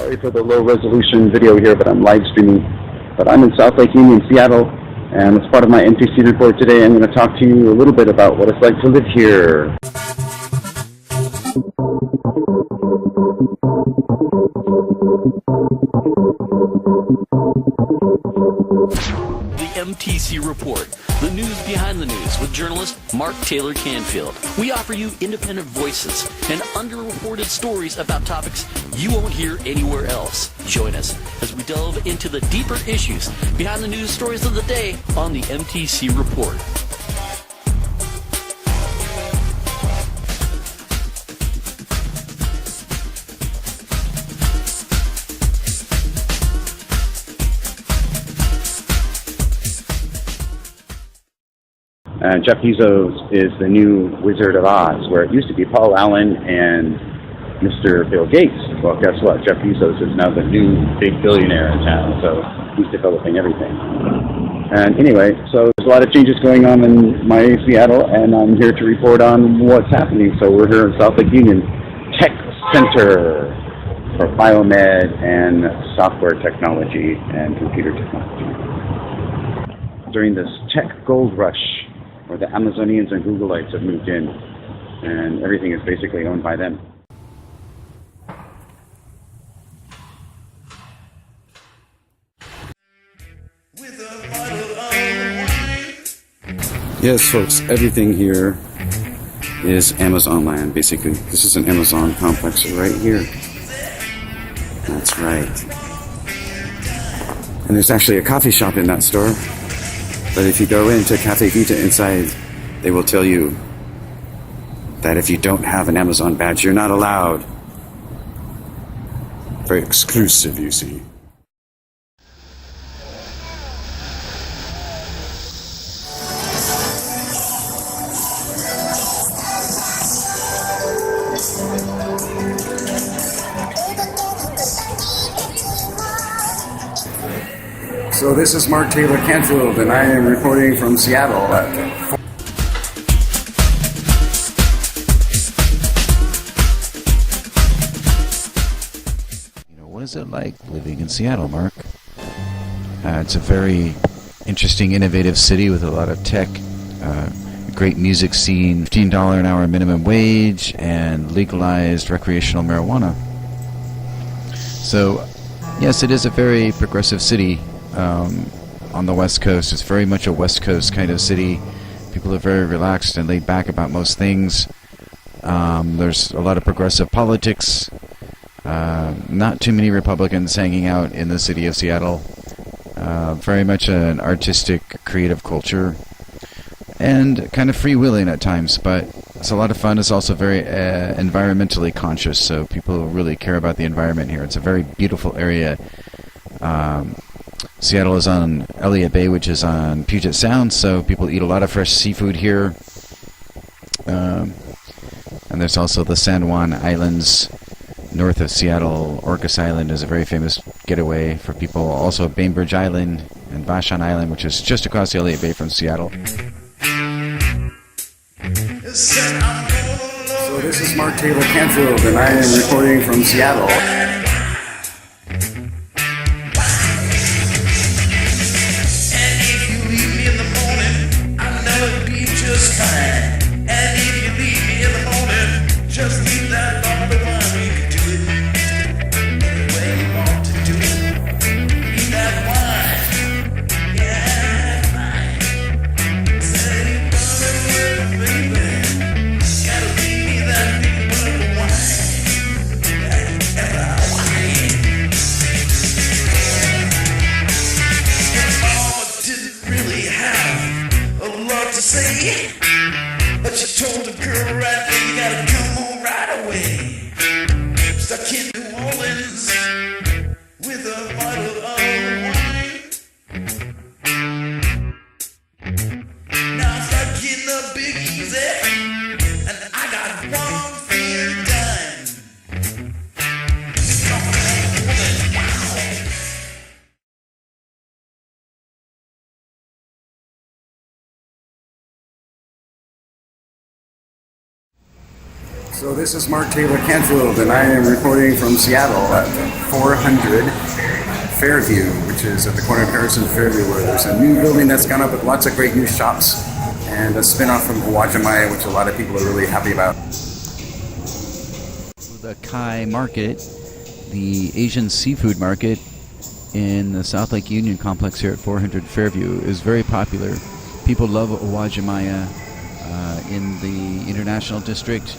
Sorry for the low resolution video here, but I'm live streaming. But I'm in South Lake Union, Seattle, and as part of my MTC report today, I'm going to talk to you a little bit about what it's like to live here. The MTC Report, the news behind the news with journalist Mark Taylor-Canfield. We offer you independent voices and underreported stories about topics you won't hear anywhere else. Join us as we delve into the deeper issues behind the news stories of the day on the MTC Report. Jeff Bezos is the new Wizard of Oz, where it used to be Paul Allen and Mr. Bill Gates. Well, guess what? Jeff Bezos is now the new big billionaire in town, so he's developing everything. And anyway, so there's a lot of changes going on in my Seattle, and I'm here to report on what's happening. So we're here in South Lake Union Tech Center for biomed and software technology and computer technology. During this tech gold rush, where the Amazonians and Googleites have moved in, and everything is basically owned by them. Yes, folks, everything here is Amazon land, basically. This is an Amazon complex right here. That's right. And there's actually a coffee shop in that store. But if you go into Cafe Vita inside, they will tell you that if you don't have an Amazon badge, you're not allowed. Very exclusive, you see. So this is Mark Taylor-Canfield, and I am reporting from Seattle. What is it like living in Seattle, Mark? It's a very interesting, innovative city with a lot of tech, great music scene, $15 an hour minimum wage, and legalized recreational marijuana. So, yes, it is a very progressive city. On the West Coast. It's very much a West Coast kind of city. People are very relaxed and laid back about most things. There's a lot of progressive politics. Not too many Republicans hanging out in the city of Seattle. Very much an artistic, creative culture. And kind of freewheeling at times, but it's a lot of fun. It's also very environmentally conscious, so people really care about the environment here. It's a very beautiful area. Seattle is on Elliott Bay, which is on Puget Sound, so people eat a lot of fresh seafood here. And there's also the San Juan Islands north of Seattle. Orcas Island is a very famous getaway for people. Also Bainbridge Island and Vashon Island, which is just across the Elliott Bay from Seattle. So this is Mark Taylor-Canfield, and I am reporting from Seattle. But you told the girl right there, you gotta come home right away. Stuck in New Orleans with a bottle of wine. Now I start getting up big easy, and I got one thing done. So this is Mark Taylor-Canfield, and I am reporting from Seattle at 400 Fairview, which is at the corner of Harrison and Fairview, where there's a new building that's gone up with lots of great new shops, and a spin-off from Uwajimaya, which a lot of people are really happy about. The Kai Market, the Asian seafood market in the South Lake Union complex here at 400 Fairview, is very popular. People love Uwajimaya in the International District.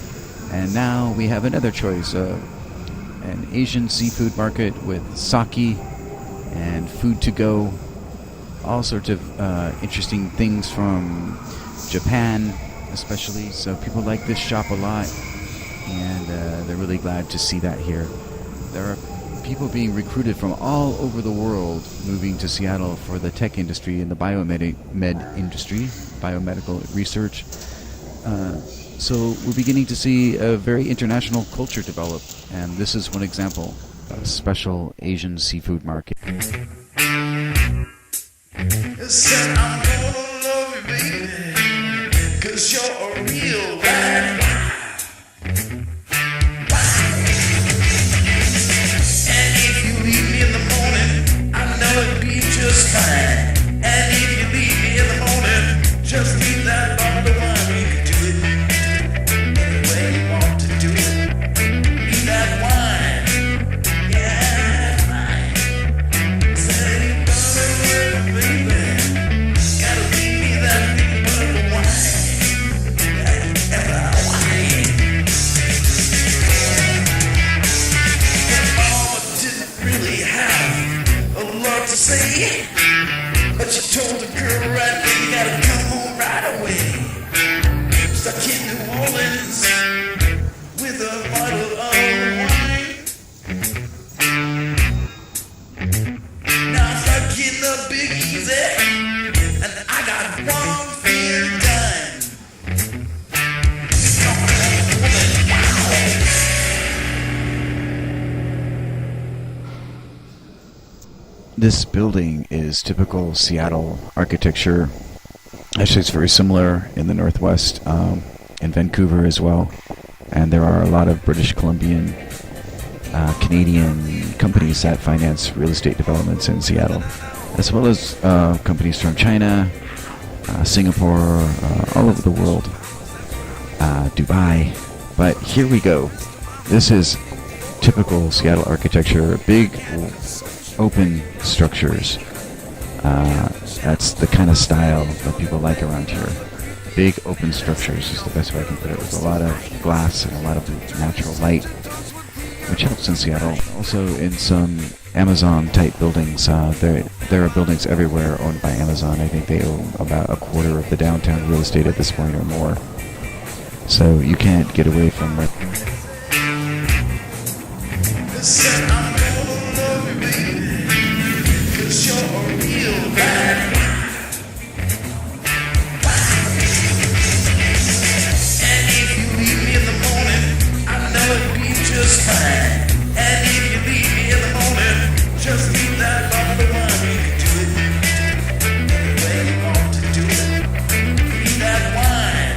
And now we have another choice, an Asian seafood market with sake and food to go, all sorts of interesting things from Japan especially. So people like this shop a lot, and they're really glad to see that here. There are people being recruited from all over the world moving to Seattle for the tech industry and the biomedical research. So we're beginning to see a very international culture develop, and this is one example, a special Asian seafood market. Said I'm gonna love you, baby, 'cause you're a real bad and if you leave me in the morning, I know it'd be just fine. And if you leave me in the morning, just leave that bottle of wine. We could do it any way you want to do it. Leave that wine, yeah, fine. Said you gotta love me, baby. Gotta leave me that big bottle of wine. That wine. Your mama didn't really have a lot to say, but you told the girl right there, you gotta come home right away. Stuck in New Orleans with a bottle of wine. Now I'm stuck in the Big Easy, and I got one thing done. Come on, woman, wow. This building is typical Seattle architecture. Actually, it's very similar in the Northwest, in Vancouver as well. And there are a lot of British Columbian, Canadian companies that finance real estate developments in Seattle, as well as companies from China, Singapore, all over the world, Dubai. But here we go. This is typical Seattle architecture, big open structures. That's the kind of style that people like around here. Big open structures is the best way I can put it, with a lot of glass and a lot of natural light, which helps in Seattle. Also in some Amazon-type buildings, there are buildings everywhere owned by Amazon. I think they own about a quarter of the downtown real estate at this point or more. So you can't get away from it. Said I'm gonna love you, baby, 'cause you're a real bad and if you leave me in the morning, I know it'd be just fine. And if you leave me in the morning, just leave that bottle of wine. We could do it any way you want to do it. Leave that wine,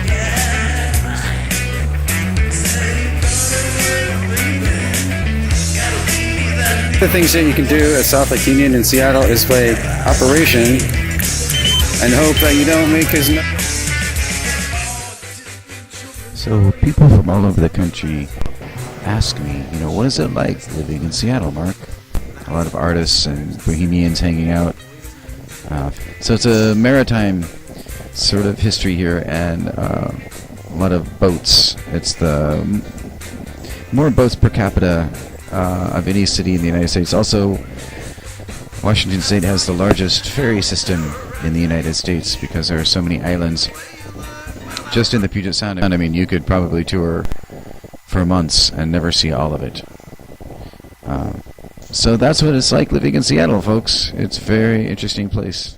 yeah, fine. Say you gotta love me, baby. Gotta leave me that The things that you can do at South Lake Union in Seattle is play Operation and hope that you don't make as much. So people from all over the country ask me, what is it like living in Seattle, Mark? A lot of artists and bohemians hanging out. So it's a maritime sort of history here, and a lot of boats. It's the more boats per capita of any city in the United States. Also, Washington State has the largest ferry system in the United States because there are so many islands just in the Puget Sound. I mean, you could probably tour for months and never see all of it. So that's what it's like living in Seattle, folks. It's a very interesting place.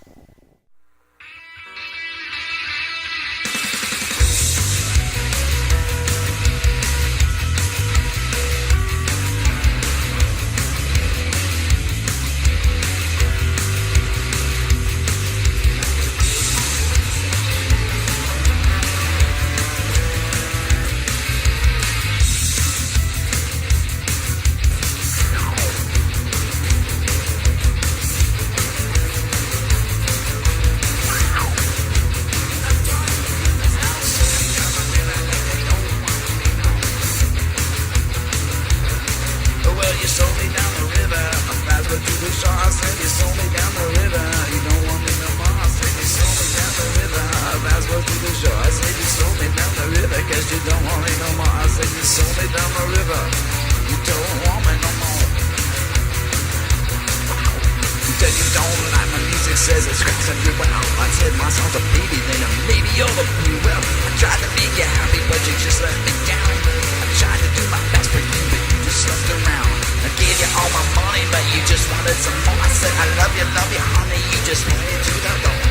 just let me down. I tried to do my best for you, but you just slept around. I gave you all my money, but you just wanted some more. I said I love you, honey, you just pointed to the door.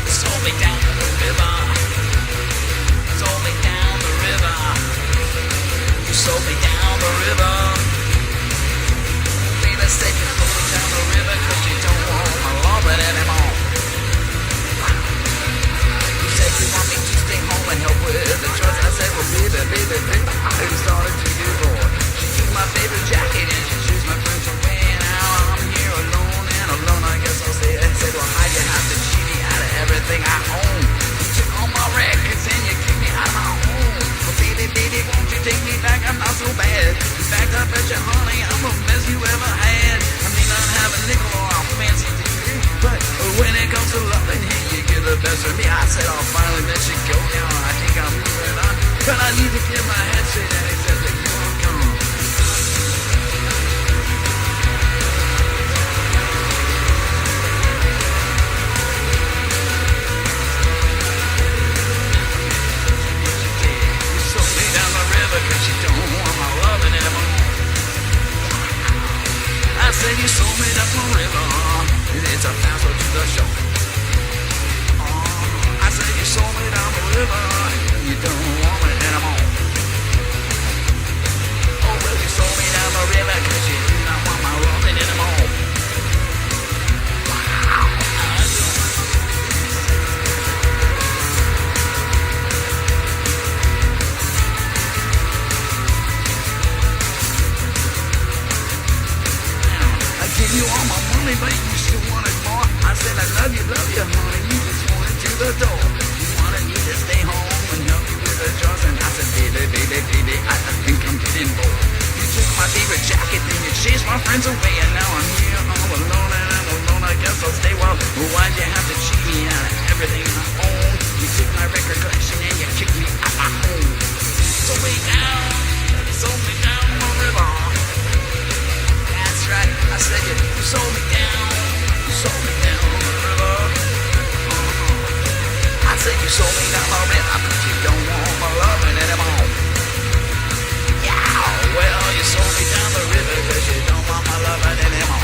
You sold me down the river. Sold me down the river. You sold me down the river. Baby said you sold me down the river 'cause you don't want my loving anymore. You said you want me to stay home and help with the chores. I said, well, baby, I started to get bored. She took my favorite jacket and she chased my friends away. Now I'm here alone and alone. I guess I'll stay and said, well, how'd you have to cheat me out of everything I own? You took all my records and you kicked me out of my home. Well, baby, won't you take me back? I'm not so bad. In fact, I bet you, honey, I'm the best you ever had. I may not have a nickel or a fancy degree, but when it comes to loving, hey, you get the best of me. I said I'll finally let you go now. I think I'm moving on, but I need to get my head straight. And he said that you are gone. You sold me down the river 'cause you don't want my loving anymore. I said you sold me down the river. It's a fast road to the shore. I said you sold me down the river. You don't want me anymore. Oh, well, you sold me down the river 'cause you do not want my loving anymore. Wow. I gave you all my money, but you still wanted more. I said I love you, honey. You just wanted to the door. You wanted me to stay home and help you with the chores. And I said, baby, I think I'm getting bored. You took my favorite jacket, then you chased my friends away. And now I'm here all alone and I'm alone. I guess I'll stay well. Why'd you have to cheat me out of everything I own? You took my record collection and you kicked me out my home. So way down, sold me down the river. That's right, I said you sold me down. You sold me down the river. I said you sold me down the river 'cause you don't want my loving anymore. Yeah, well, you sold me down the river 'cause you don't want my loving anymore.